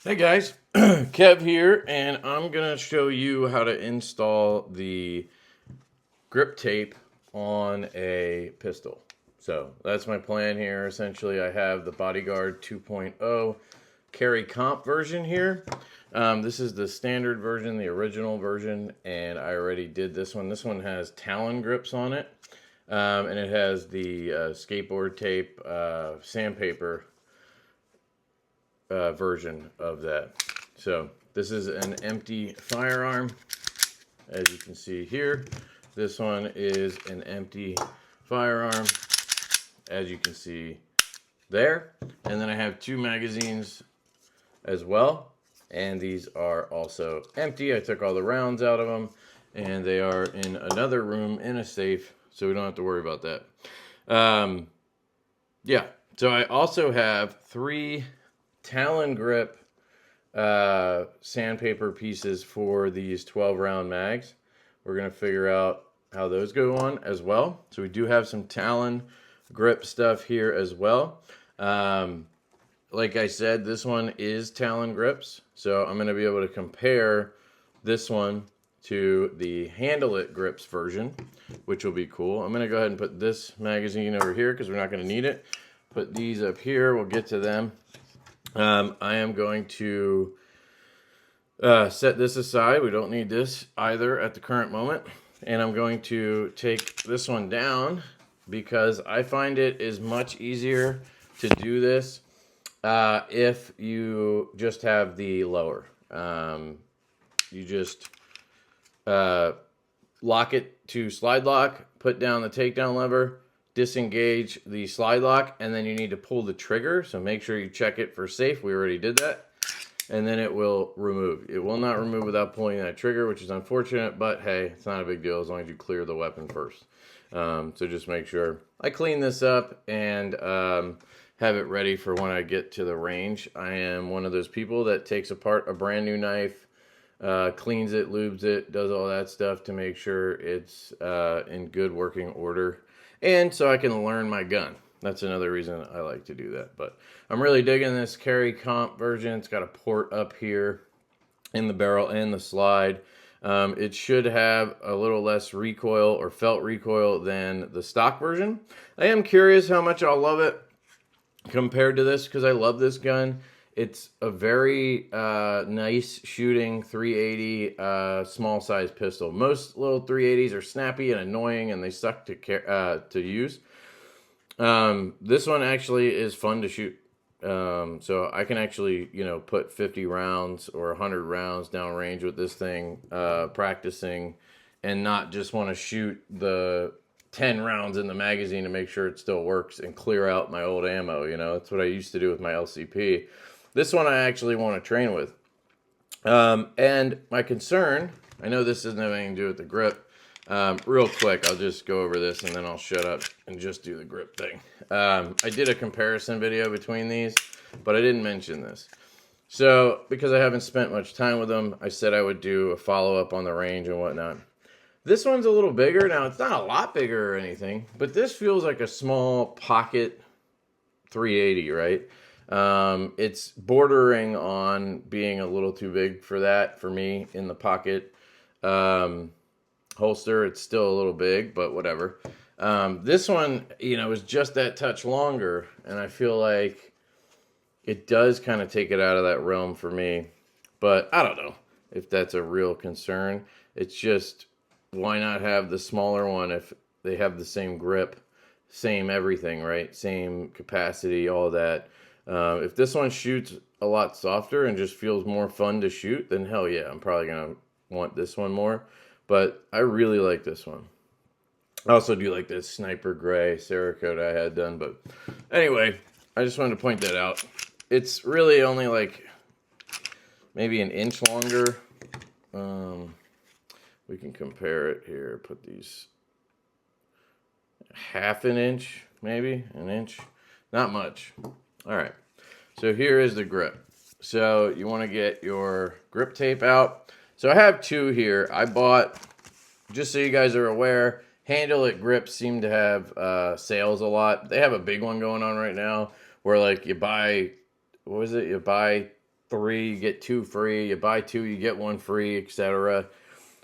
Hey guys, Kev here, and I'm gonna show you how to install the grip tape on a pistol. So that's my plan here. Essentially, I have the Bodyguard 2.0 carry comp version here. This is the standard version, the original version, and I already did this one. This one has Talon grips on it, and it has the skateboard tape sandpaper version of that. So this is an empty firearm, as you can see here. This one is an empty firearm, as you can see there. And then I have two magazines as well, and these are also empty. I took all the rounds out of them, and they are in another room in a safe, so we don't have to worry about that. Yeah, so I also have three Talon grip sandpaper pieces for these 12 round mags. We're going to figure out how those go on as well. So we do have some Talon grip stuff here as well. Like I said, this one is Talon grips, so I'm going to be able to compare this one to the Handleit grips version, which will be cool. I'm going to go ahead and put this magazine over here because we're not going to need it. Put these up here. We'll get to them. I am going to set this aside. We don't need this either at the current moment. And I'm going to take this one down because I find it is much easier to do this if you just have the lower. You just lock it to slide lock, put down the takedown lever, disengage the slide lock, and then you need to pull the trigger. So make sure you check it for safe. We already did that. And then it will remove. It will not remove without pulling that trigger, which is unfortunate, but hey, it's not a big deal as long as you clear the weapon first. So just make sure. I clean this up and have it ready for when I get to the range. I am one of those people that takes apart a brand new knife, cleans it, lubes it, does all that stuff to make sure it's in good working order. And so I can learn my gun. That's another reason I like to do that. But I'm really digging this carry comp version. It's got a port up here in the barrel and the slide. It should have a little less recoil or felt recoil than the stock version. I am curious how much I'll love it compared to this because I love this gun. It's a very nice shooting 380 small size pistol. Most little 380s are snappy and annoying and they suck to use. This one actually is fun to shoot. So I can actually, put 50 rounds or 100 rounds down range with this thing, practicing and not just want to shoot the 10 rounds in the magazine to make sure it still works and clear out my old ammo. That's what I used to do with my LCP. This one I actually want to train with. And my concern, I know this doesn't have anything to do with the grip. Real quick, I'll just go over this and then I'll shut up and just do the grip thing. I did a comparison video between these, but I didn't mention this. So, because I haven't spent much time with them, I said I would do a follow-up on the range and whatnot. This one's a little bigger. Now, it's not a lot bigger or anything, but this feels like a small pocket 380, right? It's bordering on being a little too big for that, for me, in the pocket holster. It's still a little big, but whatever. This one, is just that touch longer, and I feel like it does kind of take it out of that realm for me. But I don't know if that's a real concern. It's just, why not have the smaller one if they have the same grip, same everything, right? Same capacity, all that. If this one shoots a lot softer and just feels more fun to shoot, then hell yeah, I'm probably going to want this one more. But I really like this one. I also do like this sniper gray Cerakote I had done. But anyway, I just wanted to point that out. It's really only like maybe an inch longer. We can compare it here. Put these half an inch, maybe an inch. Not much. All right. So here is the grip. So you want to get your grip tape out. So I have two here. I bought, just so you guys are aware, Handleit grips seem to have sales a lot. They have a big one going on right now where like you buy, what is it? You buy 3, you get 2 free. You buy 2, you get 1 free, etc.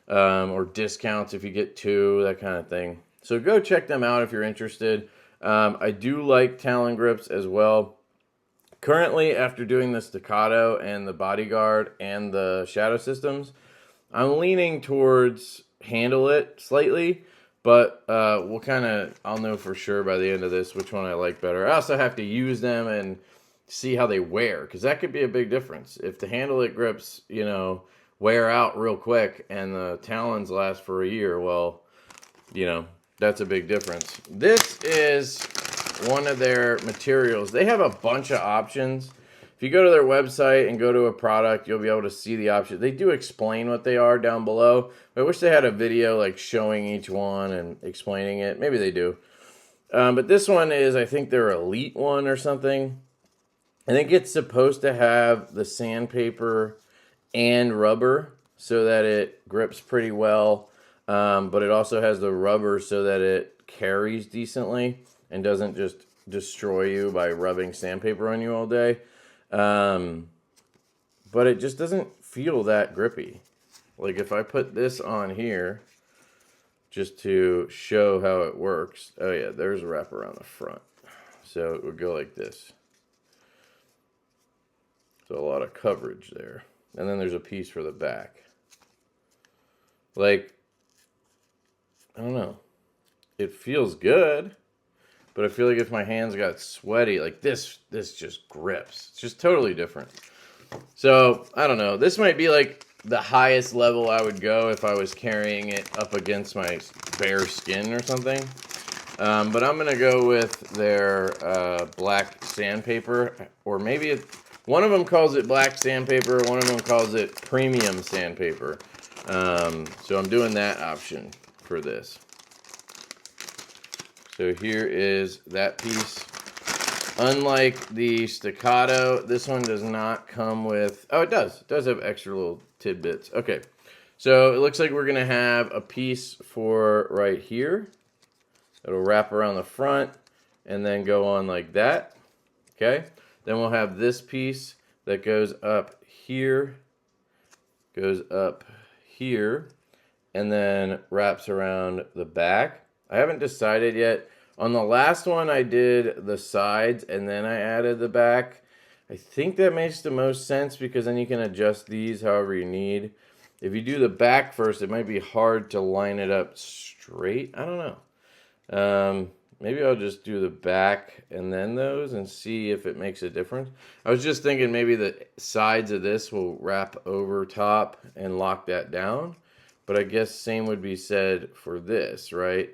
Or discounts if you get 2, that kind of thing. So go check them out if you're interested. I do like Talon Grips as well. Currently, after doing the Staccato and the Bodyguard and the Shadow Systems, I'm leaning towards Handleit slightly, but I'll know for sure by the end of this which one I like better. I also have to use them and see how they wear, because that could be a big difference. If the Handleit grips, wear out real quick and the Talons last for a year, well, that's a big difference. This is one of their materials. They have a bunch of options. If you go to their website and go to a product, you'll be able to see the options. They do explain what they are down below. I wish they had a video like showing each one and explaining it. Maybe they do. But this one is, I think, their Elite one or something. I think it's supposed to have the sandpaper and rubber so that it grips pretty well. But it also has the rubber so that it carries decently and doesn't just destroy you by rubbing sandpaper on you all day. But it just doesn't feel that grippy. Like if I put this on here, just to show how it works. Oh yeah, there's a wrap around the front. So it would go like this. So a lot of coverage there. And then there's a piece for the back. Like, I don't know. It feels good. But I feel like if my hands got sweaty, like this just grips. It's just totally different. So, I don't know. This might be like the highest level I would go if I was carrying it up against my bare skin or something. But I'm going to go with their black sandpaper. Or maybe one of them calls it black sandpaper. One of them calls it premium sandpaper. So I'm doing that option for this. So here is that piece. Unlike the Staccato, this one does not come with... Oh, it does. It does have extra little tidbits. Okay. So it looks like we're going to have a piece for right here. It'll wrap around the front and then go on like that. Okay. Then we'll have this piece that goes up here, goes up here, and then wraps around the back. I haven't decided yet. On the last one, I did the sides, and then I added the back. I think that makes the most sense, because then you can adjust these however you need. If you do the back first, it might be hard to line it up straight. I don't know. Maybe I'll just do the back and then those and see if it makes a difference. I was just thinking maybe the sides of this will wrap over top and lock that down. But I guess same would be said for this, right?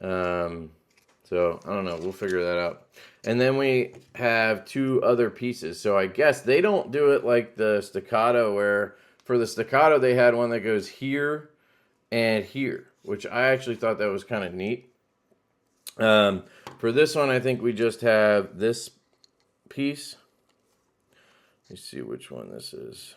So, I don't know. We'll figure that out. And then we have 2 other pieces. So, I guess they don't do it like the Staccato, where for the Staccato, they had one that goes here and here, which I actually thought that was kind of neat. For this one, I think we just have this piece. Let me see which one this is.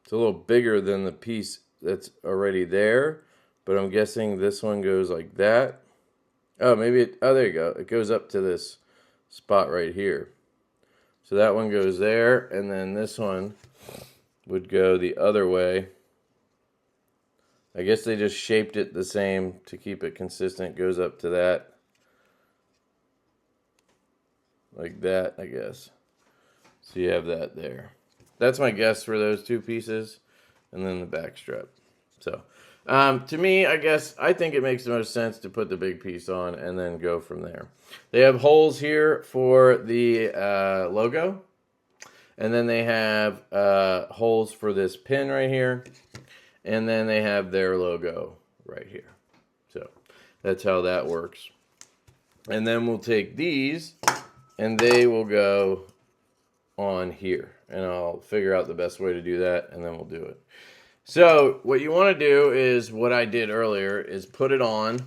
It's a little bigger than the piece that's already there, but I'm guessing this one goes like that. Oh, oh, there you go. It goes up to this spot right here. So that one goes there, and then this one would go the other way. I guess they just shaped it the same to keep it consistent. It goes up to that. Like that, I guess. So you have that there. That's my guess for those 2 pieces. And then the back strap. So, to me, I think it makes the most sense to put the big piece on and then go from there. They have holes here for the logo. And then they have holes for this pin right here. And then they have their logo right here. So, that's how that works. And then we'll take these, and they will go on here. And I'll figure out the best way to do that, and then we'll do it. So, what you want to do is what I did earlier, is put it on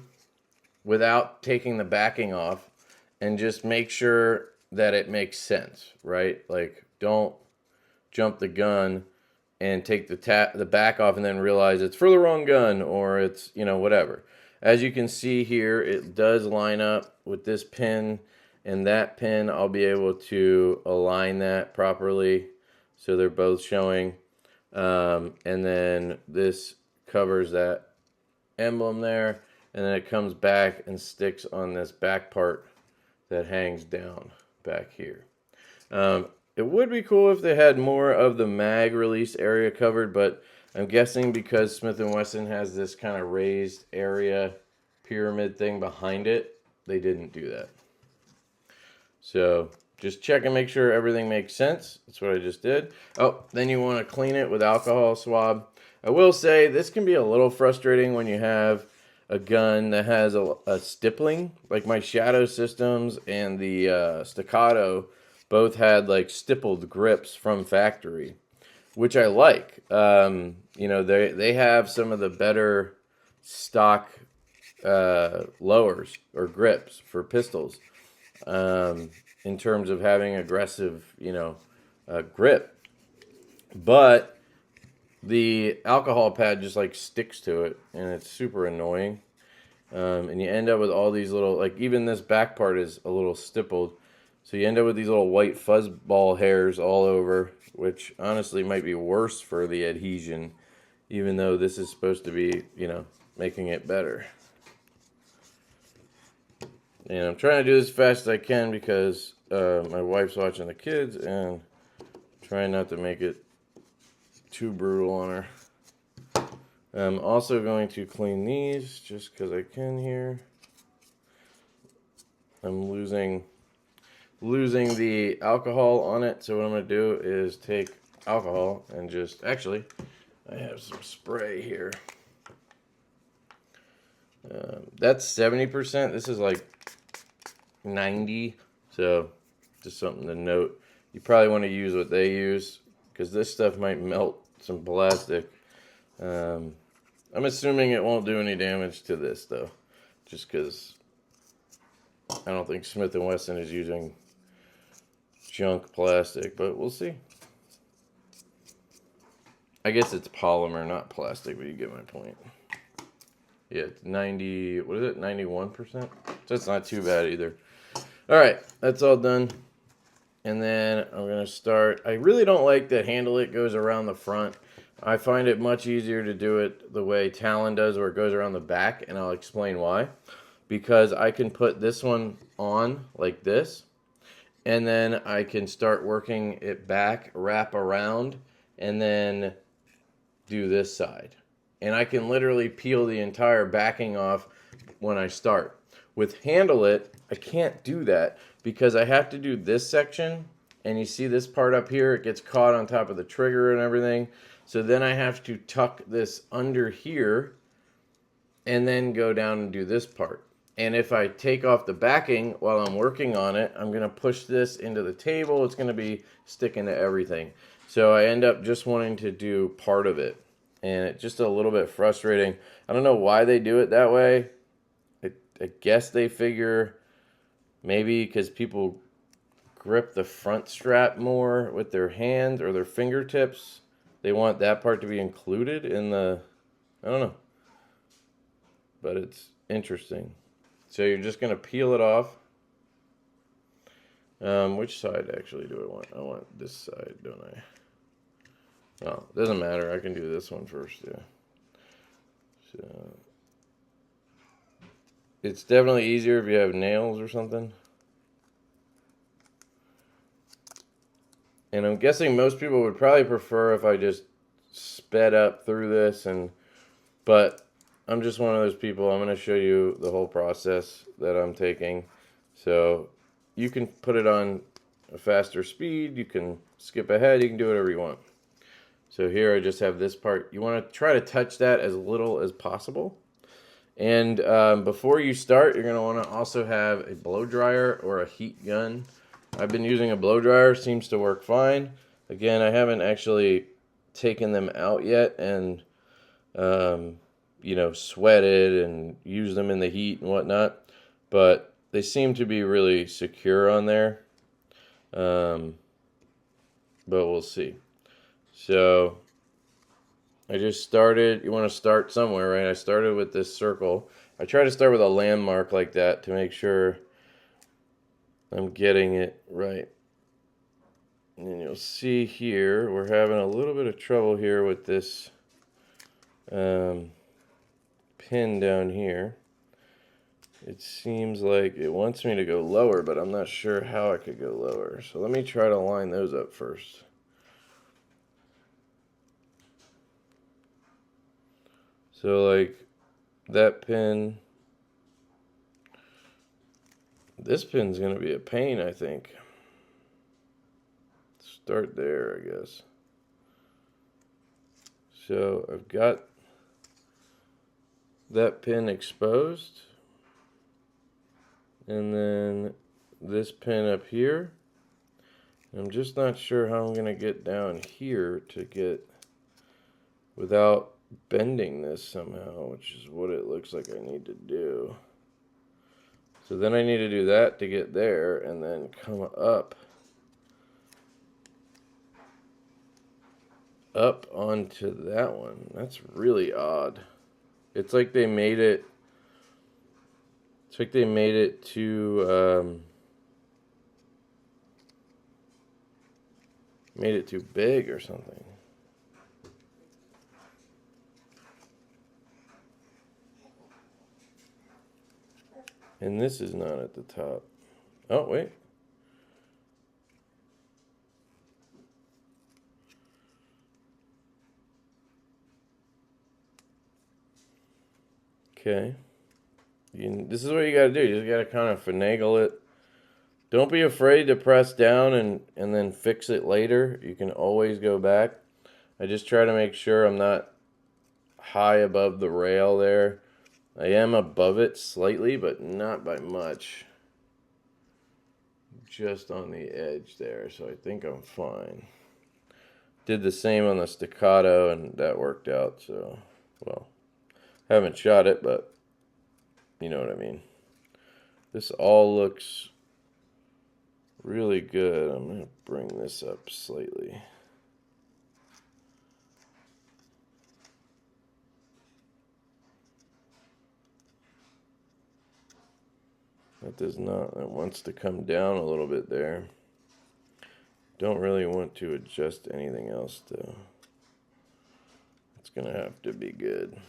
without taking the backing off, and just make sure that it makes sense, right? Like, don't jump the gun and take the back off and then realize it's for the wrong gun, or it's, whatever. As you can see here, it does line up with this pin And that pin, I'll be able to align that properly so they're both showing. And then this covers that emblem there, and then it comes back and sticks on this back part that hangs down back here. It would be cool if they had more of the mag release area covered, but I'm guessing because Smith & Wesson has this kind of raised area pyramid thing behind it, they didn't do that. So just check and make sure everything makes sense. That's what I just did. Oh, then you want to clean it with alcohol swab. I will say this can be a little frustrating when you have a gun that has a stippling. Like my Shadow Systems and the Staccato both had like stippled grips from factory, which I like. You know, they have some of the better stock lowers or grips for pistols. In terms of having aggressive, you know, grip. But the alcohol pad just like sticks to it, and it's super annoying. And you end up with all these little, like even this back part is a little stippled. So you end up with these little white fuzzball hairs all over, which honestly might be worse for the adhesion, even though this is supposed to be, you know, making it better. And I'm trying to do this as fast as I can because my wife's watching the kids and trying not to make it too brutal on her. I'm also going to clean these just because I can here. I'm losing the alcohol on it, so what I'm going to do is take alcohol and just, actually, I have some spray here. That's 70%. This is like 90, so just something to note. You probably want to use what they use because this stuff might melt some plastic. I'm assuming it won't do any damage to this though, just because I don't think Smith & Wesson is using junk plastic, but we'll see. I guess it's polymer, not plastic, but you get my point. Yeah, it's 90, what is it, 91%? So that's not too bad either. All right, that's all done. And then I'm going to start. I really don't like that Handleit goes around the front. I find it much easier to do it the way Talon does, where it goes around the back, and I'll explain why. Because I can put this one on like this, and then I can start working it back, wrap around, and then do this side. And I can literally peel the entire backing off when I start. With Handleit, I can't do that because I have to do this section, and you see this part up here, it gets caught on top of the trigger and everything. So then I have to tuck this under here and then go down and do this part. And if I take off the backing while I'm working on it, I'm going to push this into the table. It's going to be sticking to everything. So I end up just wanting to do part of it. And it's just a little bit frustrating. I don't know why they do it that way. I guess they figure maybe because people grip the front strap more with their hand or their fingertips. They want that part to be included in the, I don't know. But it's interesting. So you're just going to peel it off. Which side actually do I want? I want this side, don't I? Oh, doesn't matter. I can do this one first, yeah. So it's definitely easier if you have nails or something. And I'm guessing most people would probably prefer if I just sped up through this, but I'm just one of those people. I'm going to show you the whole process that I'm taking. So you can put it on a faster speed, you can skip ahead, you can do whatever you want. So here I just have this part. You want to try to touch that as little as possible. And before you start, you're going to want to also have a blow dryer or a heat gun. I've been using a blow dryer, seems to work fine. Again, I haven't actually taken them out yet and you know, sweated and used them in the heat and whatnot, but they seem to be really secure on there. But we'll see. So I just started. You want to start somewhere, right? I started with this circle. I try to start with a landmark like that to make sure I'm getting it right. And you'll see here, we're having a little bit of trouble here with this pin down here. It seems like it wants me to go lower, but I'm not sure how I could go lower. So let me try to line those up first. So like that pin, this pin's going to be a pain, I think. Start there, I guess. So I've got that pin exposed, and then this pin up here. I'm just not sure how I'm going to get down here to get without bending this somehow, which is what it looks like I need to do. So then I need to do that to get there, and then come up onto that one. That's really odd. It's like they made it, it's like they made it too big or something. And this is not at the top. Oh, wait. Okay. This is what you got to do. You just got to kind of finagle it. Don't be afraid to press down and then fix it later. You can always go back. I just try to make sure I'm not high above the rail there. I am above it slightly, but not by much. Just on the edge there, so I think I'm fine. Did the same on the staccato, and that worked out, so, well, haven't shot it, but you know what I mean. This all looks really good. I'm going to bring this up slightly. That does not, it wants to come down a little bit there. Don't really want to adjust anything else though. It's going to have to be good.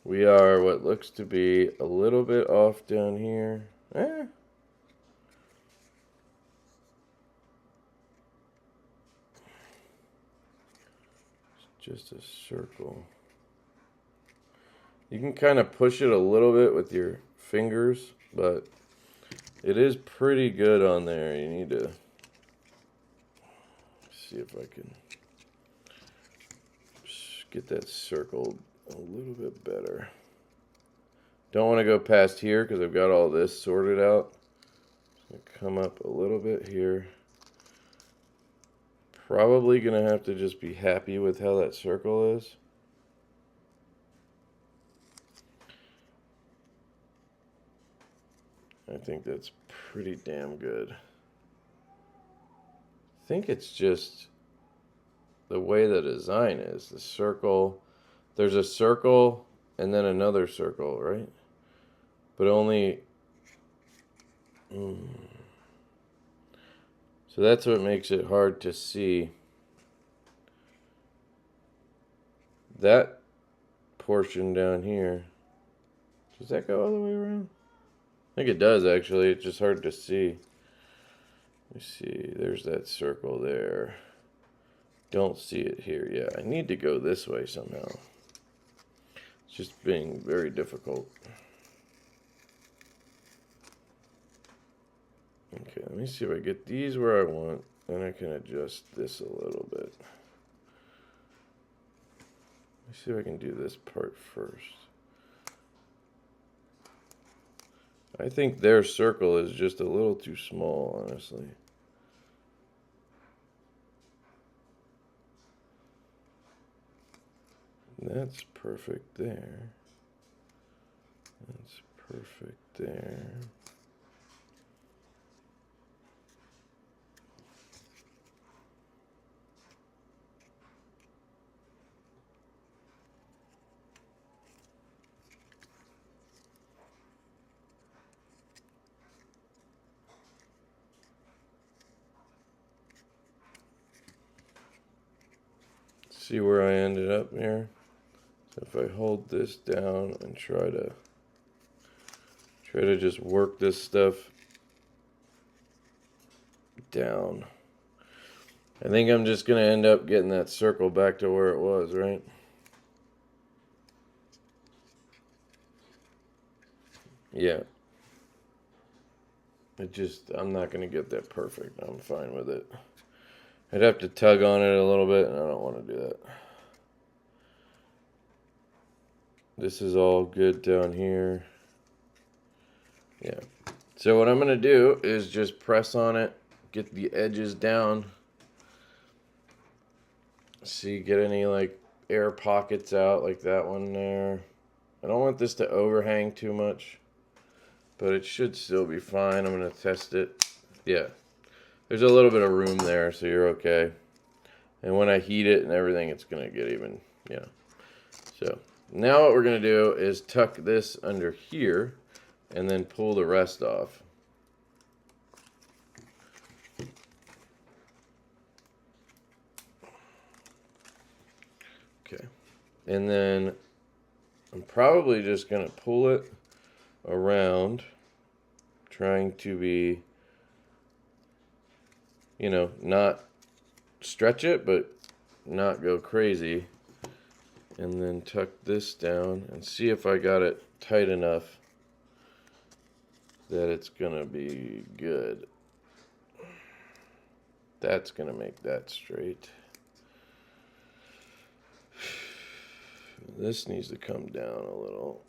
We are what looks to be a little bit off down here. It's just a circle. You can kind of push it a little bit with your fingers, but it is pretty good on there. You need to see if I can get that circled a little bit better. Don't want to go past here because I've got all this sorted out. So come up a little bit here. Probably going to have to just be happy with how that circle is. I think that's pretty damn good. I think it's just the way the design is. The circle, there's a circle and then another circle, right? But only... So that's what makes it hard to see. That portion down here, does that go all the way around? I think it does actually, it's just hard to see. Let me see, there's that circle there. Don't see it here. Yeah, I need to go this way somehow. It's just being very difficult. Okay, let me see if I get these where I want, then I can adjust this a little bit. Let me see if I can do this part first. I think their circle is just a little too small, honestly. That's perfect there. That's perfect there. See where I ended up here? So if I hold this down and try to just work this stuff down, I think I'm just going to end up getting that circle back to where it was, right? Yeah. I'm not going to get that perfect. I'm fine with it. I'd have to tug on it a little bit, and I don't want to do that. This is all good down here. Yeah. So what I'm going to do is just press on it, get the edges down. See, get any like air pockets out like that one there. I don't want this to overhang too much, but it should still be fine. I'm going to test it. Yeah. There's a little bit of room there, so you're okay. And when I heat it and everything, it's going to get even, yeah. So now what we're going to do is tuck this under here and then pull the rest off. Okay. And then I'm probably just going to pull it around, trying to be, you know, not stretch it, but not go crazy. And then tuck this down and see if I got it tight enough that it's going to be good. That's going to make that straight. This needs to come down a little.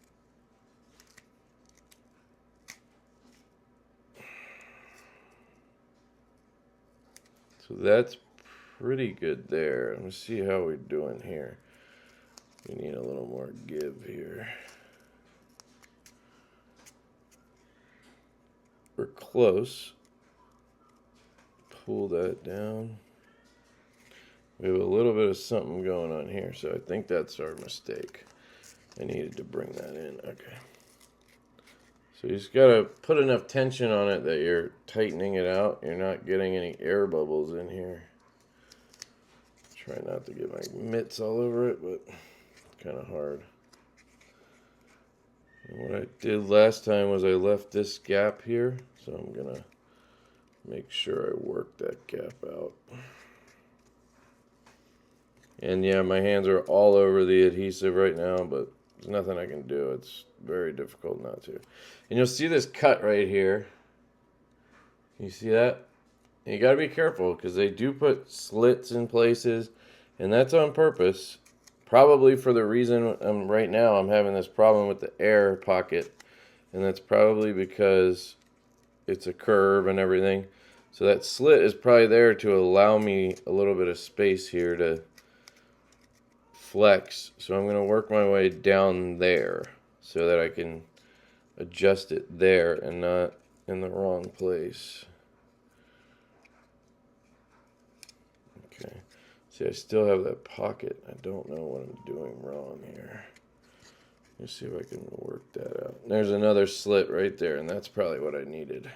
So that's pretty good there. Let's see how we're doing here. We need a little more give here. We're close. Pull that down. We have a little bit of something going on here, so I think that's our mistake. I needed to bring that in. Okay. So you just gotta put enough tension on it that you're tightening it out. You're not getting any air bubbles in here. Try not to get my mitts all over it, but it's kind of hard. And what I did last time was I left this gap here, so I'm gonna make sure I work that gap out. And yeah, my hands are all over the adhesive right now, but there's nothing I can do. It's very difficult not to. And you'll see this cut right here. You see that? And you gotta be careful because they do put slits in places, and that's on purpose. Probably for the reason right now I'm having this problem with the air pocket, and that's probably because it's a curve and everything. So that slit is probably there to allow me a little bit of space here to flex. So I'm going to work my way down there so that I can adjust it there and not in the wrong place. Okay. See, I still have that pocket. I don't know what I'm doing wrong here. Let's see if I can work that out. There's another slit right there, and that's probably what I needed.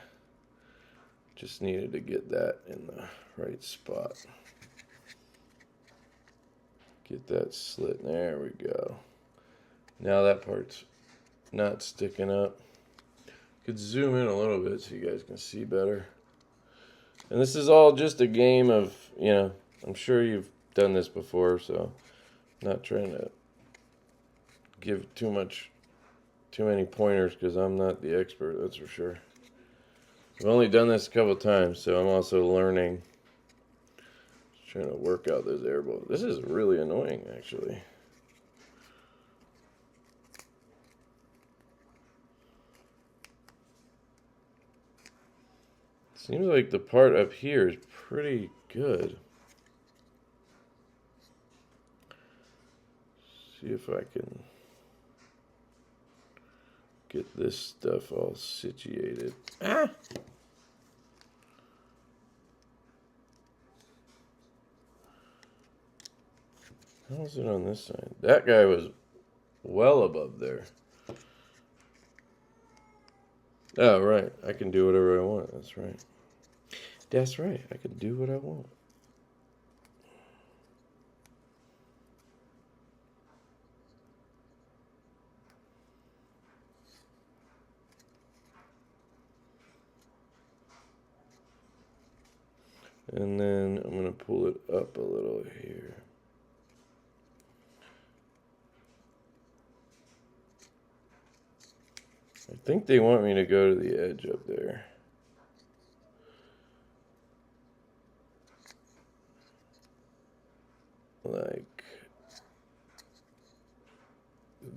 Just needed to get that in the right spot. Get that slit. There we go. Now that part's not sticking up. Could zoom in a little bit so you guys can see better. And this is all just a game of, you know, I'm sure you've done this before, so I'm not trying to give too many pointers because I'm not the expert, that's for sure. I've only done this a couple times, so I'm also learning. Just trying to work out those air bubbles. This is really annoying, actually. Seems like the part up here is pretty good. See if I can get this stuff all situated. Ah! How is it on this side? That guy was well above there. Oh, right. I can do whatever I want. That's right. That's right. I can do what I want. And then I'm going to pull it up a little here. I think they want me to go to the edge up there. Like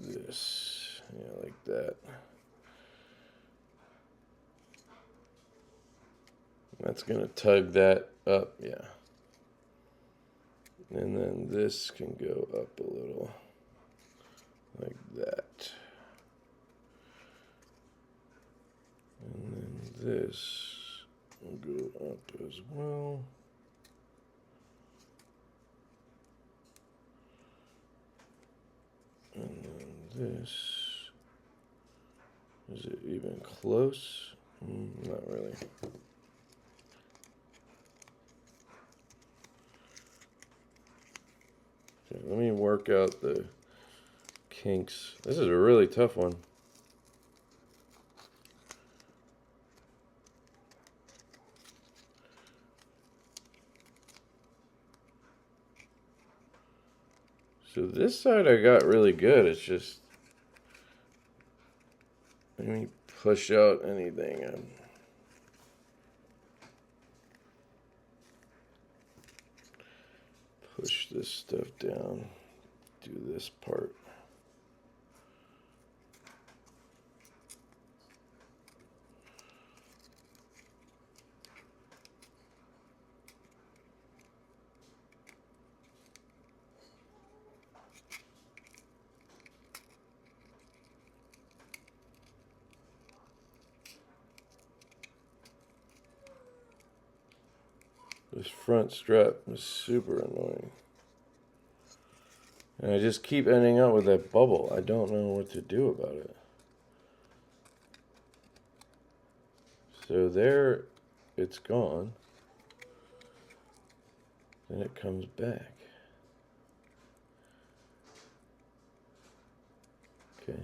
this. Yeah, like that. That's going to tug that up, yeah. And then this can go up a little, like that. And then this will go up as well. And then this, is it even close? Not really. Okay, let me work out the kinks. This is a really tough one. So this side I got really good. It's just, let me push out anything. Push this stuff down. Do this part. This front strap is super annoying. And I just keep ending up with that bubble. I don't know what to do about it. So there, it's gone. Then it comes back. Okay.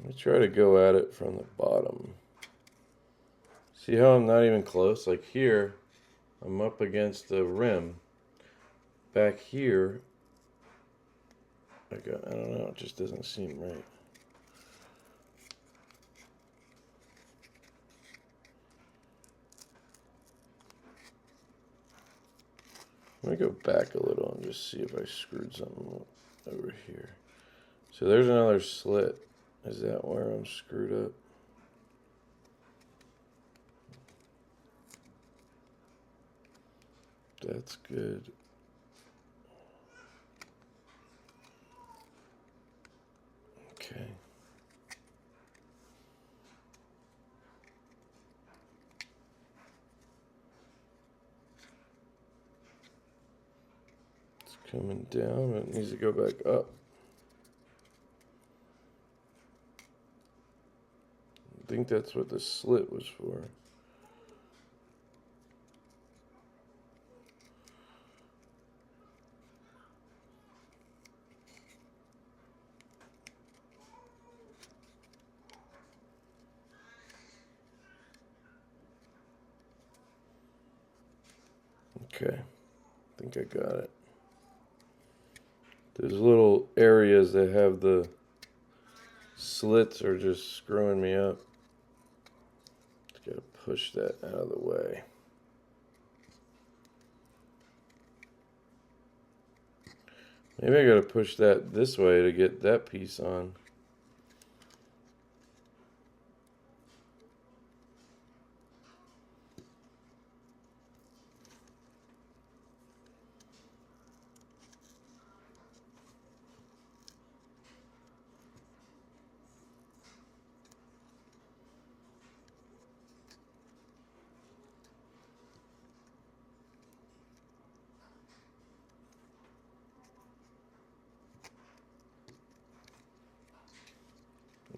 Let me try to go at it from the bottom. See how I'm not even close? Like here, I'm up against the rim. Back here, I don't know, it just doesn't seem right. Let me go back a little and just see if I screwed something over here. So there's another slit. Is that where I'm screwed up? That's good. Okay. It's coming down, it needs to go back up. I think that's what the slit was for. Okay, I think I got it. There's little areas that have the slits are just screwing me up. Just gotta push that out of the way. Maybe I gotta push that this way to get that piece on.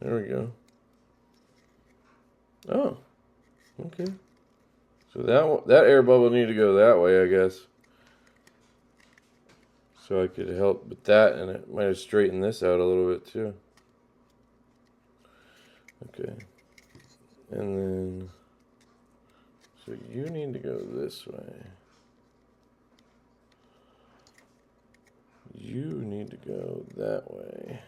There we go. Oh, okay. So that air bubble need to go that way, I guess. So I could help with that, and it might have straightened this out a little bit too. Okay. And then, so you need to go this way. You need to go that way.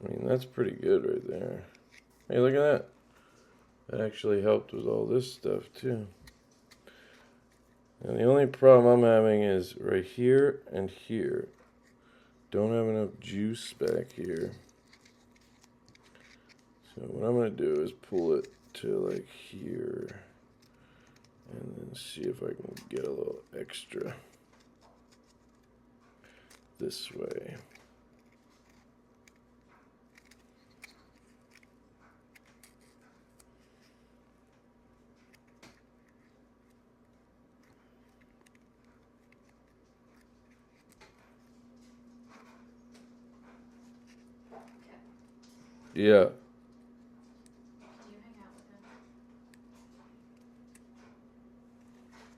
I mean, that's pretty good right there. Hey, look at that. That actually helped with all this stuff too. And the only problem I'm having is right here and here. Don't have enough juice back here. So what I'm going to do is pull it to like here. And then see if I can get a little extra this way. Yeah.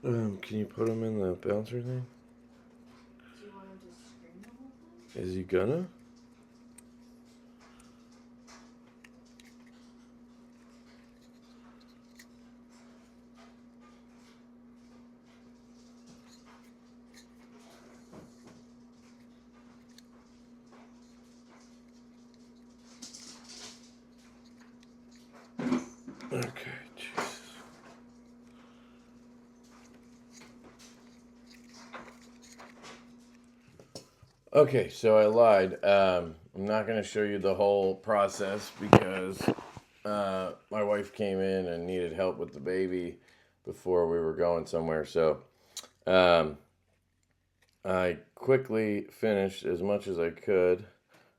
Can you put him in the bouncer thing? Do you want him to scream the whole thing? Is he gonna? Okay, Jesus. Okay, so I lied. I'm not going to show you the whole process because my wife came in and needed help with the baby before we were going somewhere. So I quickly finished as much as I could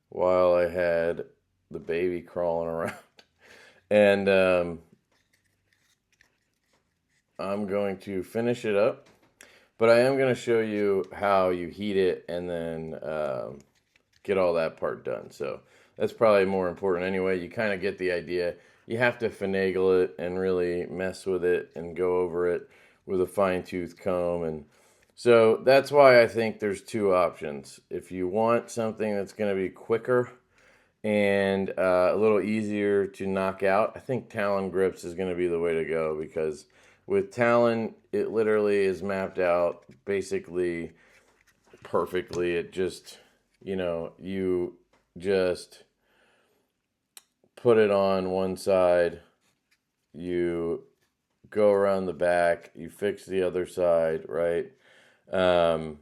while I had the baby crawling around. And I'm going to finish it up. But I am going to show you how you heat it and then get all that part done. So that's probably more important anyway. You kind of get the idea. You have to finagle it and really mess with it and go over it with a fine-tooth comb. And so that's why I think there's two options. If you want something that's going to be quicker and a little easier to knock out, I think Talon Grips is going to be the way to go, because with Talon, it literally is mapped out basically perfectly. It just, you just put it on one side, you go around the back, you fix the other side, right? And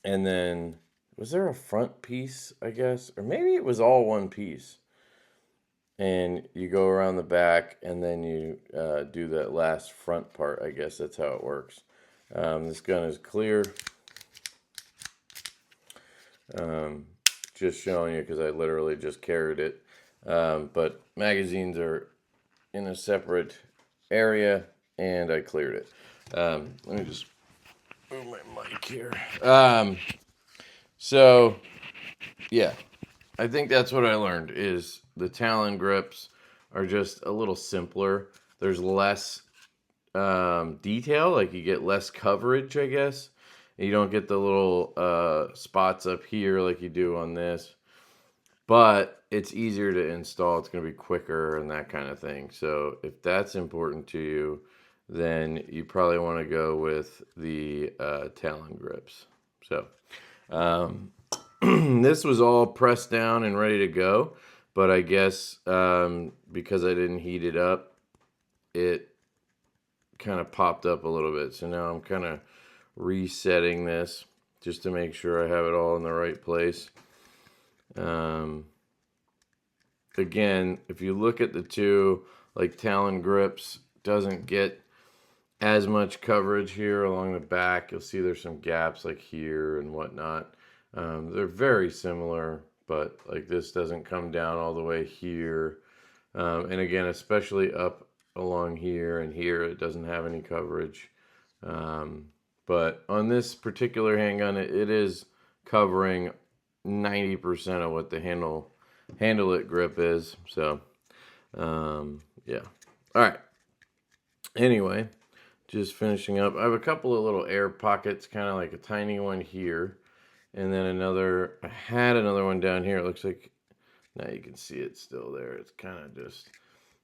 then, was there a front piece, I guess? Or maybe it was all one piece. And you go around the back, and then you do that last front part. I guess that's how it works. This gun is clear. Just showing you because I literally just carried it. But magazines are in a separate area, and I cleared it. Let me just move my mic here. So, yeah. I think that's what I learned, is the Talon grips are just a little simpler. There's less detail, like you get less coverage, I guess. And you don't get the little spots up here like you do on this. But it's easier to install. It's going to be quicker and that kind of thing. So if that's important to you, then you probably want to go with the Talon grips. So this was all pressed down and ready to go, but I guess because I didn't heat it up, it kind of popped up a little bit. So now I'm kind of resetting this just to make sure I have it all in the right place. Again, if you look at the two, like Talon Grips doesn't get as much coverage here along the back. You'll see there's some gaps like here and whatnot. They're very similar, but like this doesn't come down all the way here. And again, especially up along here and here, it doesn't have any coverage. But on this particular handgun, it is covering 90% of what the Handleit grip is. So, Yeah. All right. Anyway, just finishing up. I have a couple of little air pockets, kind of like a tiny one here. And then another, I had another one down here. It looks like, now you can see it still there. It's kind of just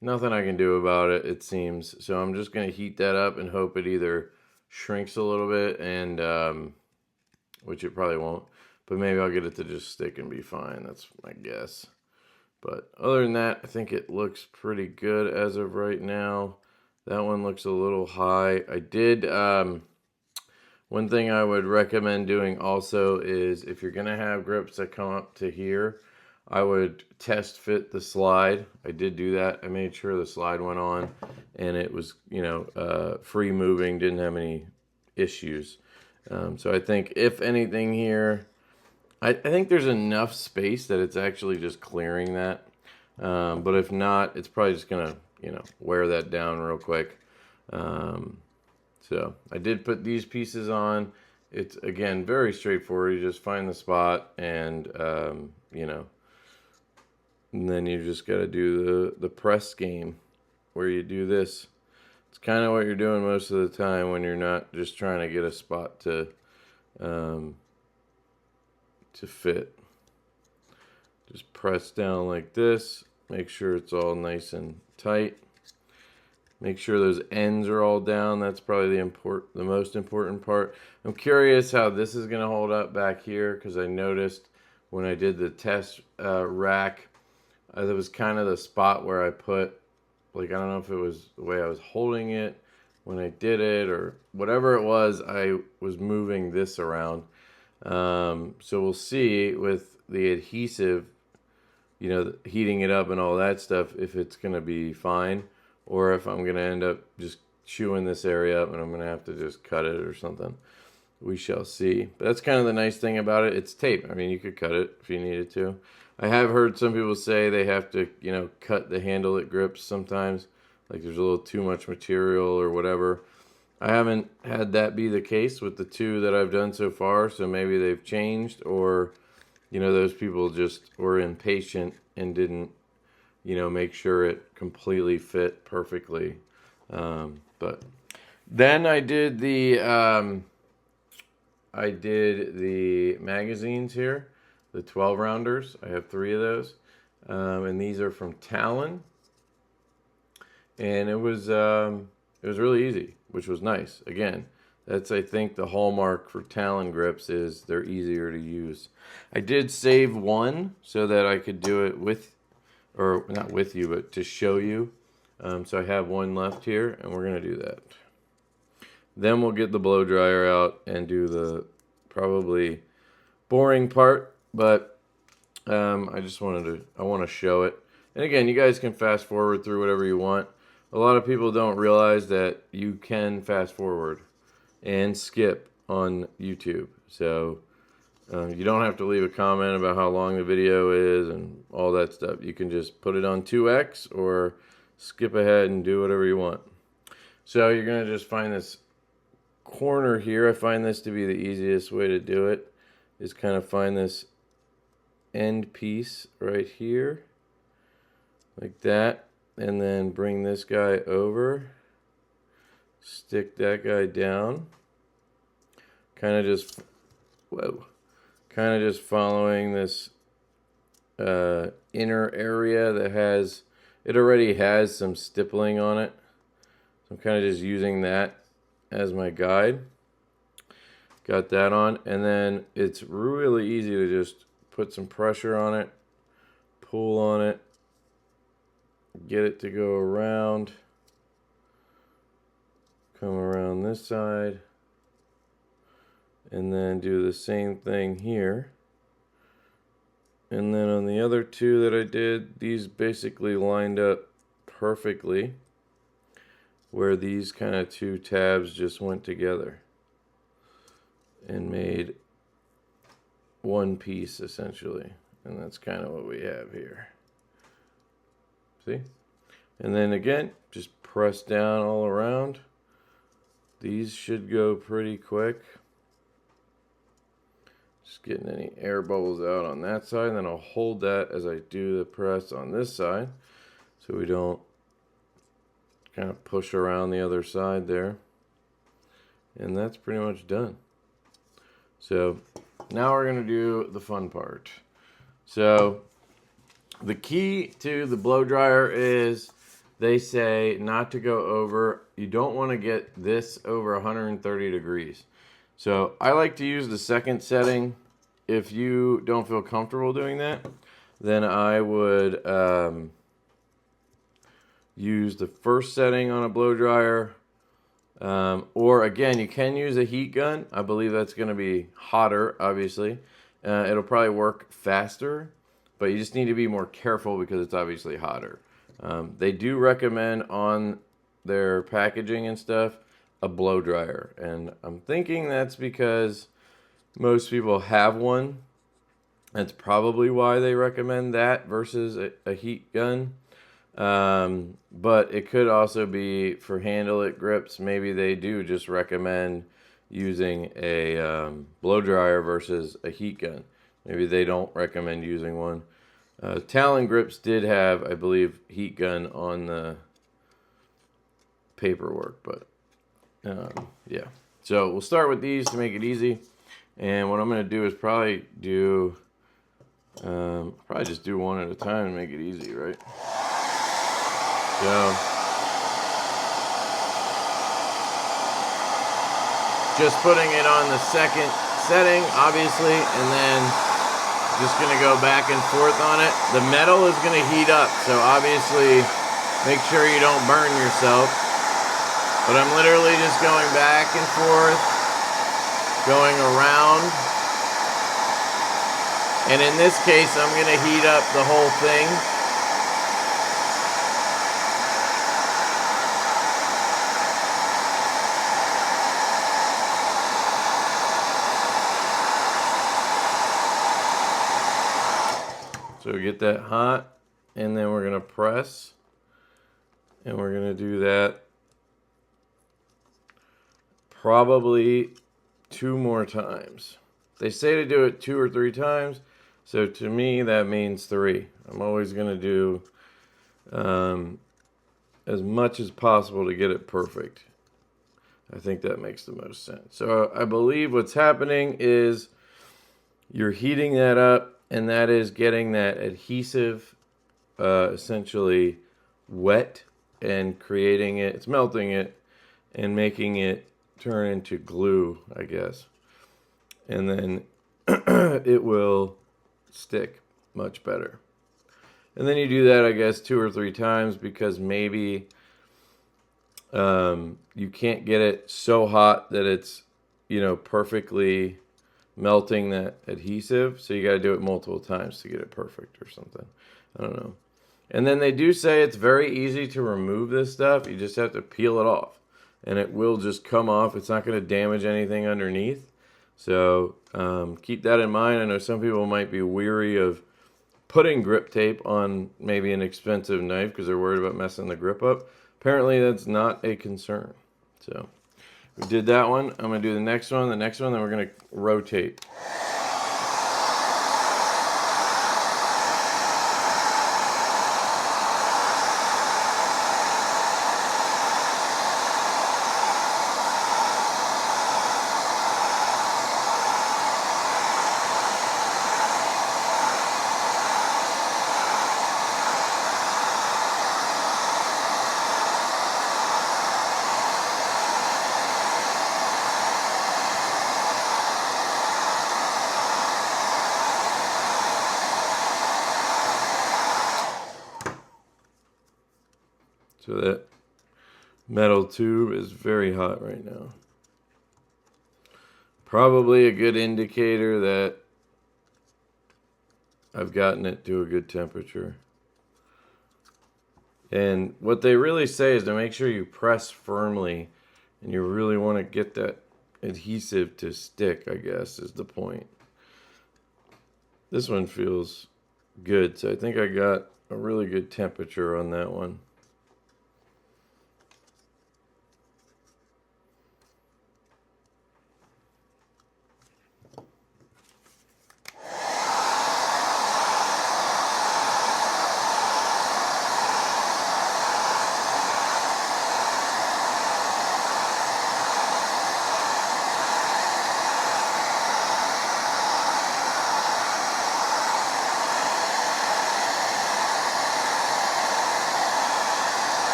nothing I can do about it, it seems. So I'm just going to heat that up and hope it either shrinks a little bit, and which it probably won't. But maybe I'll get it to just stick and be fine. That's my guess. But other than that, I think it looks pretty good as of right now. That one looks a little high. I did, one thing I would recommend doing also is if you're going to have grips that come up to here, I would test fit the slide. I did do that. I made sure the slide went on and it was, free moving, didn't have any issues. So I think if anything here, I think there's enough space that it's actually just clearing that. But if not, it's probably just going to, wear that down real quick. So I did put these pieces on. It's, again, very straightforward. You just find the spot and, and then you just got to do the press game where you do this. It's kind of what you're doing most of the time when you're not just trying to get a spot to fit. Just press down like this. Make sure it's all nice and tight. Make sure those ends are all down. That's probably the most important part. I'm curious how this is going to hold up back here, because I noticed when I did the test rack, that was kind of the spot where I put, like, I don't know if it was the way I was holding it when I did it or whatever it was, I was moving this around. So we'll see with the adhesive, heating it up and all that stuff, if it's going to be fine, or if I'm going to end up just chewing this area up and I'm going to have to just cut it or something. We shall see. But that's kind of the nice thing about it. It's tape. I mean, you could cut it if you needed to. I have heard some people say they have to, cut the Handleit grips sometimes. Like there's a little too much material or whatever. I haven't had that be the case with the two that I've done so far. So maybe they've changed, or those people just were impatient and didn't, make sure it completely fit perfectly. But then I did the magazines here, the 12 rounders. I have 3 of those, and these are from Talon. And it was really easy, which was nice. Again, that's, I think, the hallmark for Talon grips is they're easier to use. I did save one so that I could do it with, or not with you, but to show you. So I have one left here, and we're going to do that. Then we'll get the blow dryer out and do the probably boring part, but I want to show it. And again, you guys can fast forward through whatever you want. A lot of people don't realize that you can fast forward and skip on YouTube. So you don't have to leave a comment about how long the video is and all that stuff. You can just put it on 2x or skip ahead and do whatever you want. So you're going to just find this corner here. I find this to be the easiest way to do it, is kind of find this end piece right here, like that, and then bring this guy over, stick that guy down, kind of just following this inner area that already has some stippling on it. So I'm kind of just using that as my guide. Got that on, and then it's really easy to just put some pressure on it, pull on it, get it to go around, come around this side, and then do the same thing here. And then on the other two that I did, these basically lined up perfectly where these kind of two tabs just went together and made one piece essentially. And that's kind of what we have here. See? And then again, just press down all around. These should go pretty quick. Just getting any air bubbles out on that side, and then I'll hold that as I do the press on this side so we don't kind of push around the other side there. And that's pretty much done. So now we're going to do the fun part. So the key to the blow dryer is they say not to go over, you don't want to get this over 130 degrees. So I like to use the second setting. If you don't feel comfortable doing that, then I would use the first setting on a blow dryer. Or again, you can use a heat gun. I believe that's going to be hotter, obviously. It'll probably work faster, but you just need to be more careful because it's obviously hotter. They do recommend on their packaging and stuff a blow dryer, and I'm thinking that's because most people have one. That's probably why they recommend that versus a heat gun. But it could also be for Handleit grips. Maybe they do just recommend using a blow dryer versus a heat gun. Maybe they don't recommend using one. Talon Grips did have, I believe, heat gun on the paperwork, but yeah. So we'll start with these to make it easy. And what I'm going to do is probably just do one at a time and make it easy, right? So just putting it on the second setting, obviously, and then just going to go back and forth on it. The metal is going to heat up, so obviously make sure you don't burn yourself. But I'm literally just going back and forth, going around. And in this case, I'm going to heat up the whole thing. So get that hot, and then we're going to press, and we're going to do that probably 2 more times. They say to do it 2 or 3 times, so to me that means 3. I'm always going to do as much as possible to get it perfect. I think that makes the most sense. So I believe what's happening is you're heating that up, and that is getting that adhesive essentially wet and creating it. It's melting it and making it turn into glue, I guess. And then it will stick much better. And then you do that, I guess, 2 or 3 times because maybe you can't get it so hot that it's, perfectly melting that adhesive, so you got to do it multiple times to get it perfect or something. I don't know. And then they do say it's very easy to remove this stuff. You just have to peel it off, and it will just come off. It's not going to damage anything underneath. So keep that in mind. I know some people might be weary of putting grip tape on maybe an expensive knife because they're worried about messing the grip up. Apparently that's not a concern. So we did that one. I'm going to do the next one, then we're going to rotate. So that metal tube is very hot right now. Probably a good indicator that I've gotten it to a good temperature. And what they really say is to make sure you press firmly, and you really want to get that adhesive to stick, I guess, is the point. This one feels good, so I think I got a really good temperature on that one.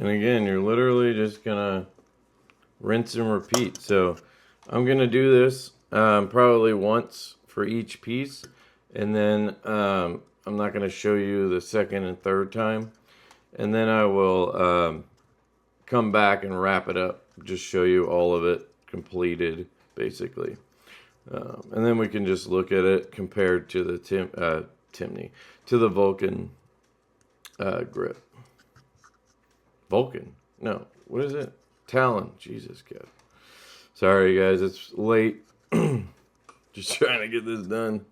And again, you're literally just gonna rinse and repeat. So I'm gonna do this probably once for each piece, and then I'm not gonna show you the second and third time, and then I will come back and wrap it up, just show you all of it completed basically, and then we can just look at it compared to the to the Vulcan grip. Vulcan? No, what is it? Talon. Jesus God. Sorry guys, it's late. Just trying to get this done.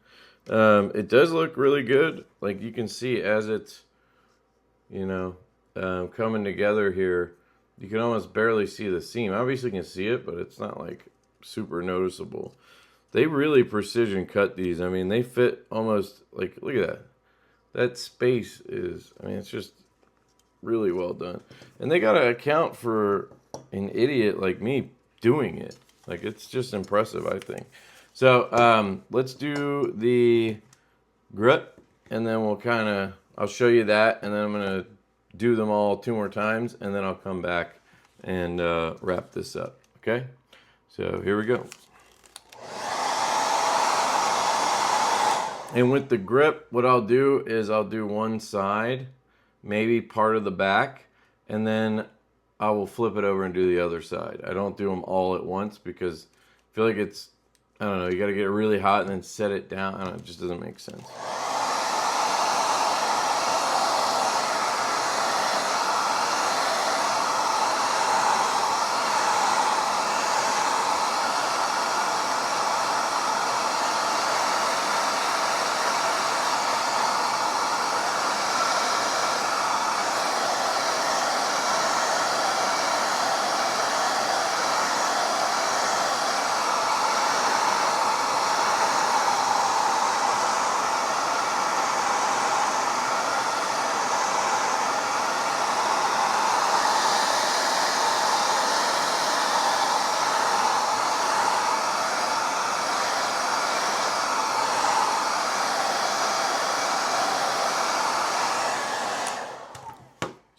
It does look really good. Like you can see as it's, you know, coming together here, you can almost barely see the seam. Obviously you can see it, but it's not like super noticeable. They really precision cut these. I mean, they fit almost like, look at that. That space is, I mean, it's just really well done. And they got to account for an idiot like me doing it. Like, it's just impressive, I think. So, let's do the grip, and then we'll kind of, I'll show you that, and then I'm going to do them all 2 more times, and then I'll come back and wrap this up, okay? So, here we go. And with the grip, what I'll do is I'll do one side, maybe part of the back, and then I will flip it over and do the other side. I don't do them all at once because I feel like it's, I don't know, you got to get it really hot and then set it down. I don't know, it just doesn't make sense.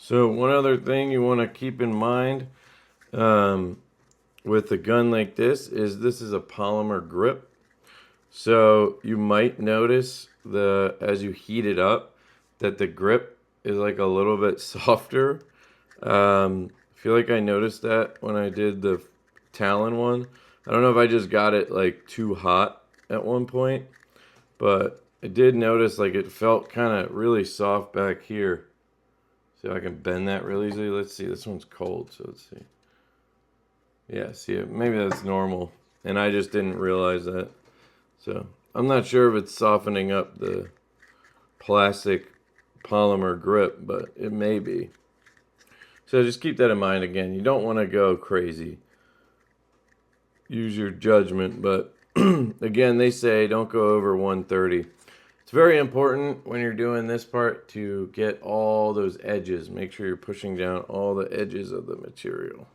So one other thing you want to keep in mind with a gun like this is a polymer grip. So you might notice as you heat it up that the grip is like a little bit softer. I feel like I noticed that when I did the Talon one. I don't know if I just got it like too hot at one point, but I did notice like it felt kind of really soft back here. See if I can bend that really easily. Let's see. This one's cold, so let's see. Yeah, see, maybe that's normal, and I just didn't realize that. So I'm not sure if it's softening up the plastic polymer grip, but it may be. So just keep that in mind. Again, you don't want to go crazy. Use your judgment, but again, they say don't go over 130. It's very important when you're doing this part to get all those edges. Make sure you're pushing down all the edges of the material.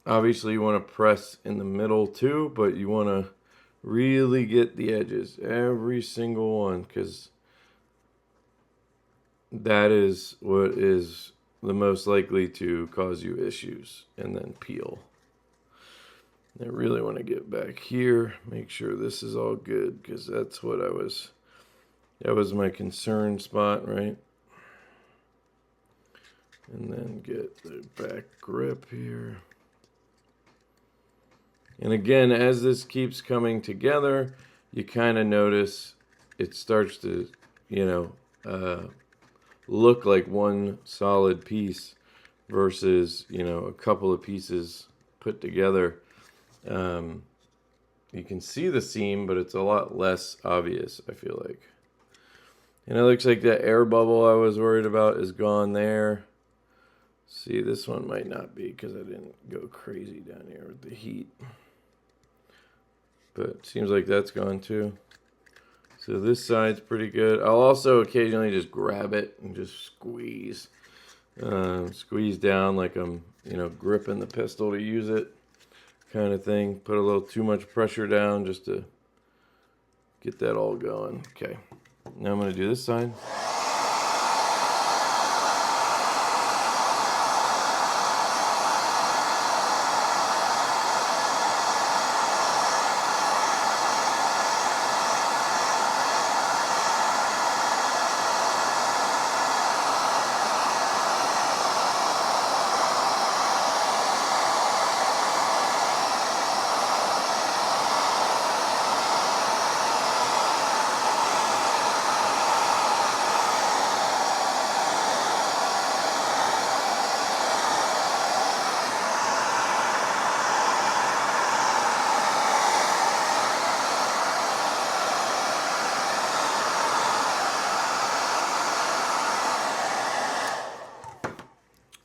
Obviously, you want to press in the middle too, but you want to really get the edges, every single one, because that is what is the most likely to cause you issues and then peel. I really want to get back here, make sure this is all good, because that's what that was my concern spot, right? And then get the back grip here. And again, as this keeps coming together, you kind of notice it starts to, look like one solid piece versus, a couple of pieces put together. You can see the seam, but it's a lot less obvious, I feel like. And it looks like that air bubble I was worried about is gone there. See, this one might not be because I didn't go crazy down here with the heat. But it seems like that's gone too. So this side's pretty good. I'll also occasionally just grab it and just squeeze. Squeeze down like I'm, gripping the pistol to use it. Kind of thing. Put a little too much pressure down just to get that all going. Okay. Now I'm going to do this side.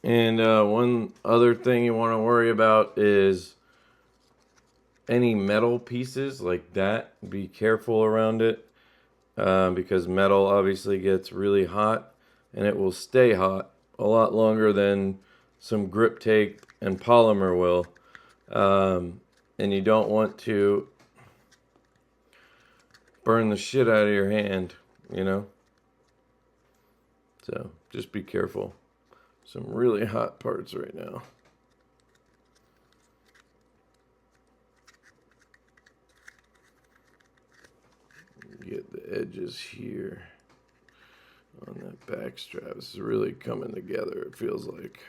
And one other thing you want to worry about is any metal pieces like that. Be careful around it because metal obviously gets really hot, and it will stay hot a lot longer than some grip tape and polymer will. And you don't want to burn the shit out of your hand, you know? So just be careful. Some really hot parts right now. Get the edges here on that back strap. This is really coming together, it feels like.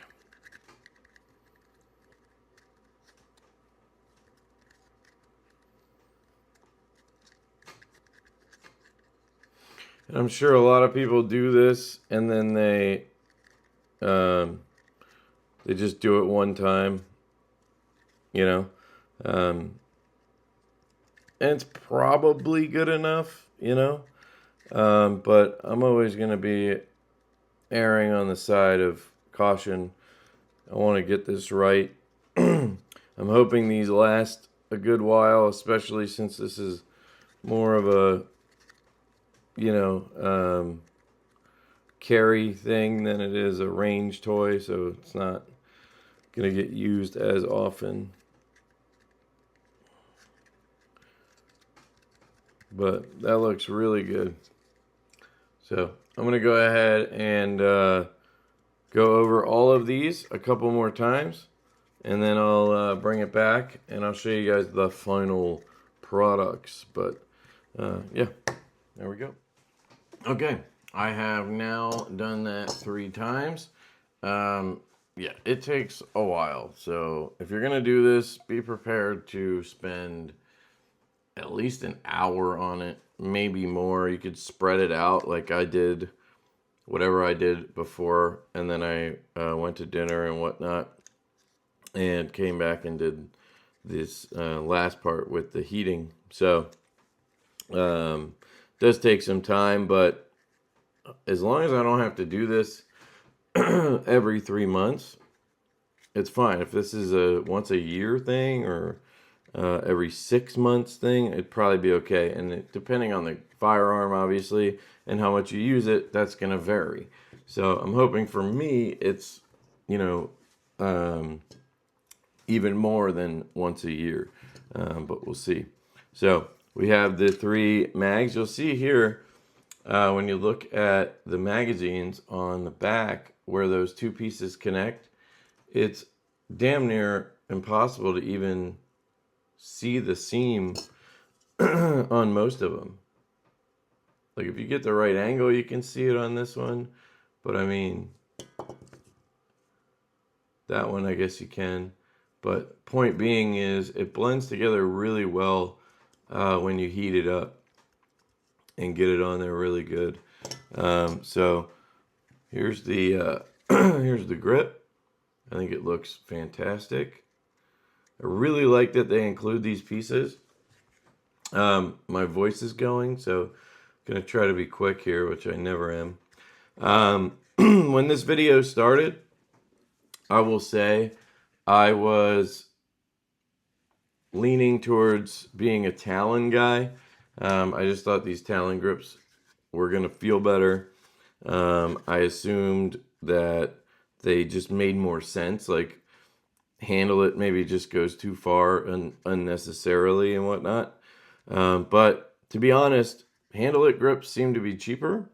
And I'm sure a lot of people do this and then they just do it one time, you know. And it's probably good enough, you know. But I'm always going to be erring on the side of caution. I want to get this right. I'm hoping these last a good while, especially since this is more of a, you know, carry thing than it is a range toy, so it's not going to get used as often. But that looks really good. So I'm going to go ahead and go over all of these a couple more times, and then I'll bring it back and I'll show you guys the final products. But yeah, there we go. Okay, I have now done that 3 times. Yeah, it takes a while. So if you're going to do this, be prepared to spend at least an hour on it, maybe more. You could spread it out like I did, whatever I did before, and then I went to dinner and whatnot, and came back and did this last part with the heating. So does take some time, but as long as I don't have to do this every 3 months, it's fine. If this is a once a year thing or every 6 months thing, it'd probably be okay. And depending on the firearm, obviously, and how much you use it, that's going to vary. So I'm hoping for me, it's, you know, even more than once a year. But we'll see. So we have the 3 mags. You'll see here, when you look at the magazines on the back where those 2 pieces connect, it's damn near impossible to even see the seam on most of them. Like if you get the right angle, you can see it on this one, but I mean, that one I guess you can. But point being is it blends together really well when you heat it up and get it on there really good. So here's the here's the grip. I think it looks fantastic. I really like that they include these pieces. My voice is going, so I'm going to try to be quick here, which I never am. When this video started, I will say I was leaning towards being a Talon guy. I just thought these Talon grips were going to feel better. I assumed that they just made more sense. Like, Handleit maybe just goes too far unnecessarily and whatnot. But to be honest, Handleit grips seem to be cheaper.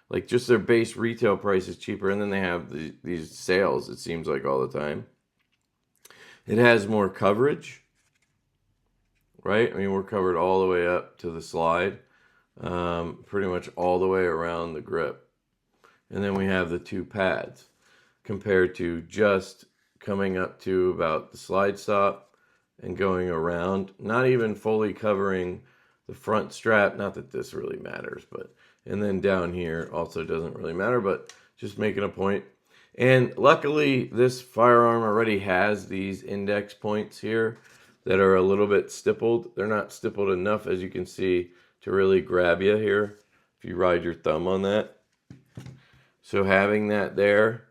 Like, just their base retail price is cheaper, and then they have these sales, it seems like, all the time. It has more coverage, right? I mean, we're covered all the way up to the slide, pretty much all the way around the grip. And then we have the 2 pads compared to just coming up to about the slide stop and going around, not even fully covering the front strap. Not that this really matters, but, and then down here also doesn't really matter, but just making a point. And luckily this firearm already has these index points here that are a little bit stippled. They're not stippled enough, as you can see, to really grab you here if you ride your thumb on that. So having that there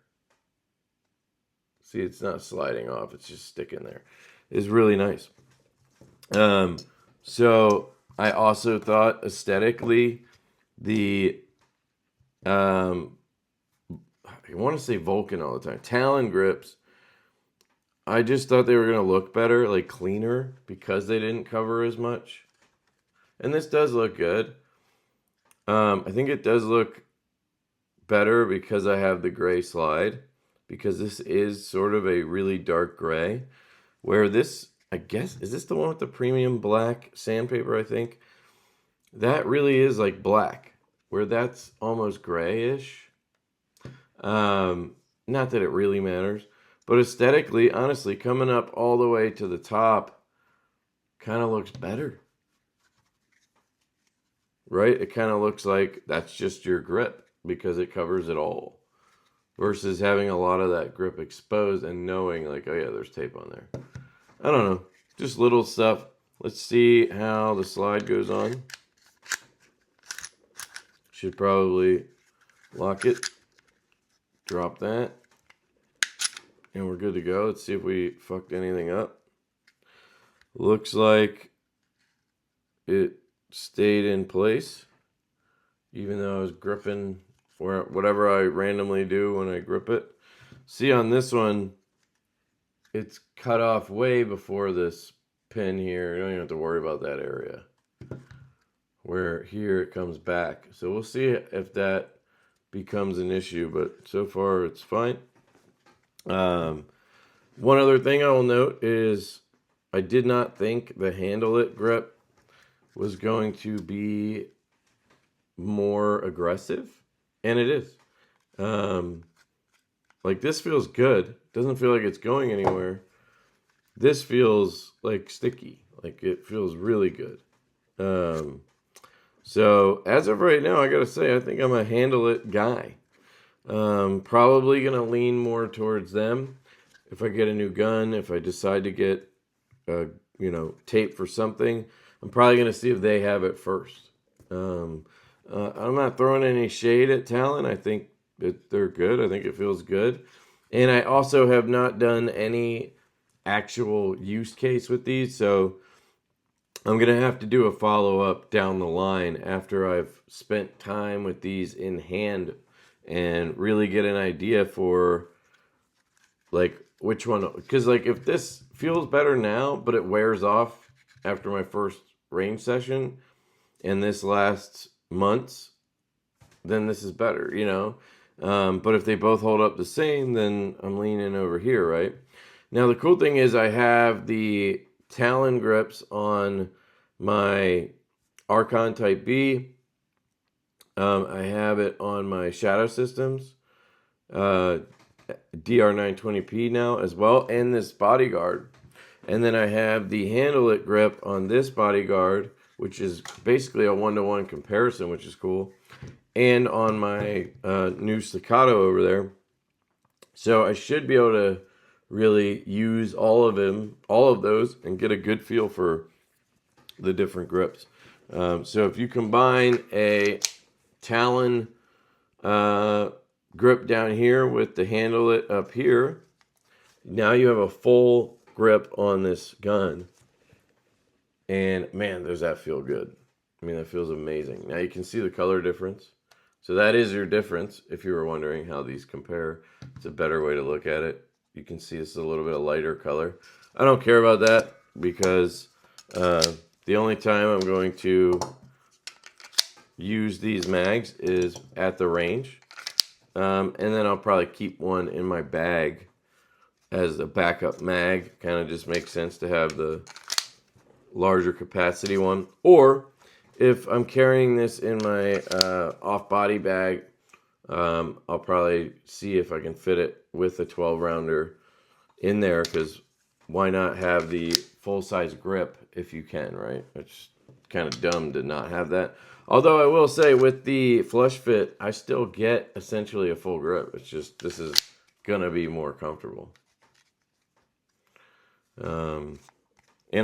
See, it's not sliding off. It's just sticking there. It's really nice. So I also thought aesthetically, the I want to say Vulcan all the time. Talon grips. I just thought they were going to look better, like cleaner, because they didn't cover as much. And this does look good. I think it does look better because I have the gray slide, because this is sort of a really dark gray, where this, I guess, is this the one with the Premium Black Sandpaper, I think? That really is like black, where that's almost grayish. Not that it really matters, but aesthetically, honestly, coming up all the way to the top kind of looks better. Right? It kind of looks like that's just your grip because it covers it all. Versus having a lot of that grip exposed and knowing like, oh yeah, there's tape on there. I don't know. Just little stuff. Let's see how the slide goes on. Should probably lock it. Drop that. And we're good to go. Let's see if we fucked anything up. Looks like it stayed in place. Even though I was gripping where whatever I randomly do when I grip it. See, on this one, it's cut off way before this pin here. You don't even have to worry about that area. Where here it comes back. So we'll see if that becomes an issue, but so far it's fine. One other thing I will note is I did not think the Handleit grip was going to be more aggressive, and it is. Like this feels good. Doesn't feel like it's going anywhere. This feels like sticky. Like it feels really good. So as of right now, I gotta say, I think I'm a Handleit guy. Probably gonna lean more towards them. If I get a new gun, if I decide to get, tape for something, I'm probably gonna see if they have it first. I'm not throwing any shade at Talon. I think that they're good. I think it feels good. And I also have not done any actual use case with these, so I'm going to have to do a follow-up down the line after I've spent time with these in hand and really get an idea for, like, which one. Because, like, if this feels better now, but it wears off after my first range session, and this lasts months, then this is better, you know? But if they both hold up the same, then I'm leaning over here, right? Now, the cool thing is I have the Talon grips on my Archon Type B. I have it on my Shadow Systems, DR920P now as well, and this Bodyguard. And then I have the Handleit grip on this Bodyguard, which is basically a one-to-one comparison, which is cool. And on my new Staccato over there. So I should be able to really use all of those, and get a good feel for the different grips. So if you combine a Talon grip down here with the Handleit up here, now you have a full grip on this gun. And man, does that feel good. I mean, that feels amazing. Now you can see the color difference. So that is your difference, if you were wondering how these compare. It's a better way to look at it. You can see it's a little bit of lighter color. I don't care about that because the only time I'm going to use these mags is at the range. And then I'll probably keep one in my bag as a backup mag. Kind of just makes sense to have the larger capacity one. Or if I'm carrying this in my off-body bag, I'll probably see if I can fit it with a 12-rounder in there, because why not have the full-size grip if you can, right? It's kind of dumb to not have that. Although I will say with the flush fit, I still get essentially a full grip. It's just this is going to be more comfortable. And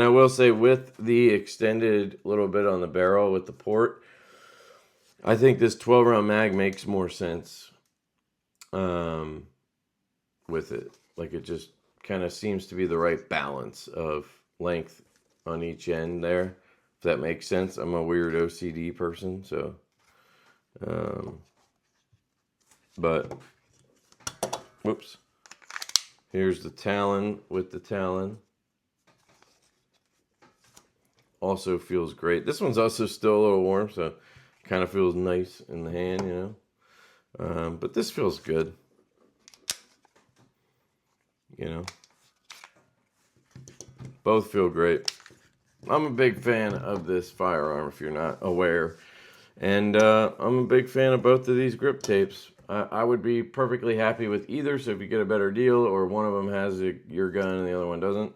I will say with the extended little bit on the barrel with the port, I think this 12-round mag makes more sense with it. Like it just kind of seems to be the right balance of length on each end there, if that makes sense. I'm a weird OCD person, so but whoops, here's the Talon with the Talon. Also feels great. This one's also still a little warm, so kind of feels nice in the hand, you know. But this feels good, you know. Both feel great. I'm a big fan of this Firearm, if you're not aware. And I'm a big fan of both of these grip tapes. I would be perfectly happy with either, so if you get a better deal or one of them has your gun and the other one doesn't,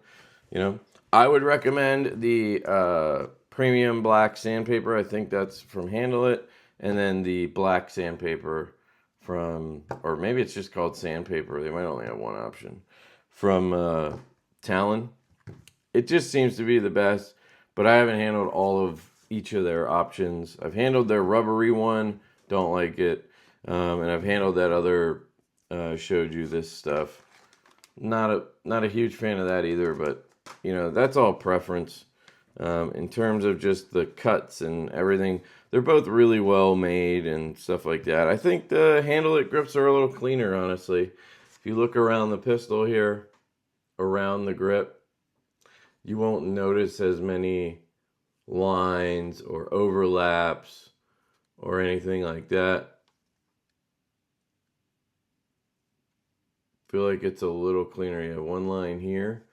you know. I would recommend the Premium Black Sandpaper. I think that's from Handleit. And then the Black Sandpaper from, or maybe it's just called Sandpaper. They might only have one option. From Talon. It just seems to be the best, but I haven't handled all of each of their options. I've handled their rubbery one, don't like it. And I've handled that other, showed you this stuff. Not a huge fan of that either, but you know, that's all preference. In terms of just the cuts and everything, they're both really well made and stuff like that. I think the Handleit grips are a little cleaner, honestly. If you look around the pistol here, around the grip, you won't notice as many lines or overlaps or anything like that. Feel like it's a little cleaner. You have one line here.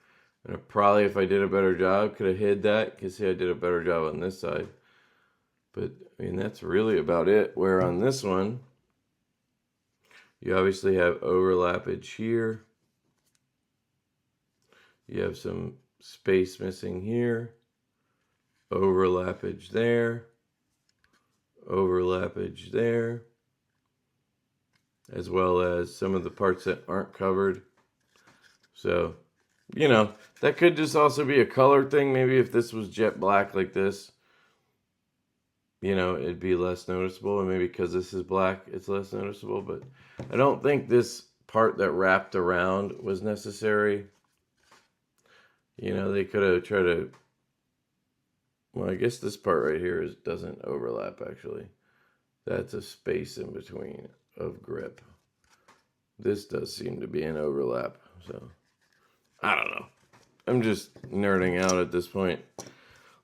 And probably, if I did a better job, could have hid that. Because see, I did a better job on this side. But, I mean, that's really about it. Where on this one, you obviously have overlappage here. You have some space missing here. Overlappage there. Overlappage there. As well as some of the parts that aren't covered. So, you know, that could just also be a color thing. Maybe if this was jet black like this, you know, it'd be less noticeable. And maybe because this is black, it's less noticeable. But I don't think this part that wrapped around was necessary. You know, they could have tried to... Well, I guess this part right here doesn't overlap, actually. That's a space in between of grip. This does seem to be an overlap, so... I don't know. I'm just nerding out at this point.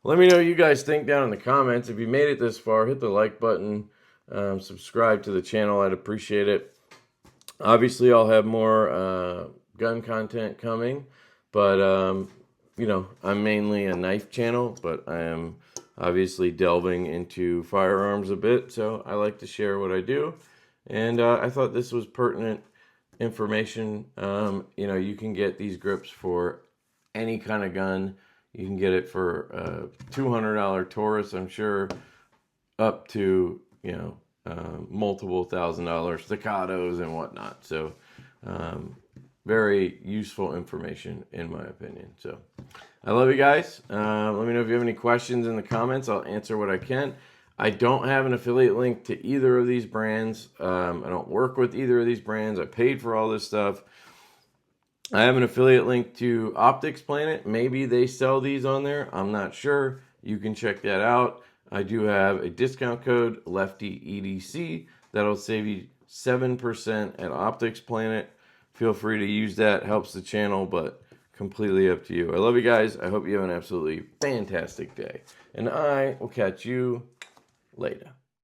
Let me know what you guys think down in the comments. If you made it this far, hit the like button. Subscribe to the channel. I'd appreciate it. Obviously, I'll have more gun content coming. But, you know, I'm mainly a knife channel. But I am obviously delving into firearms a bit. So I like to share what I do. And I thought this was pertinent information. You know, you can get these grips for any kind of gun. You can get it for a $200 Taurus, I'm sure, up to, you know, multiple $1,000 staccatos and whatnot. So very useful information in my opinion. So I love you guys. Let me know if you have any questions in the comments. I'll answer what I can. I don't have an affiliate link to either of these brands. I don't work with either of these brands. I paid for all this stuff. I have an affiliate link to Optics Planet. Maybe they sell these on there. I'm not sure. You can check that out. I do have a discount code, LeftyEDC. That'll save you 7% at Optics Planet. Feel free to use that. Helps the channel, but completely up to you. I love you guys. I hope you have an absolutely fantastic day. And I will catch you later.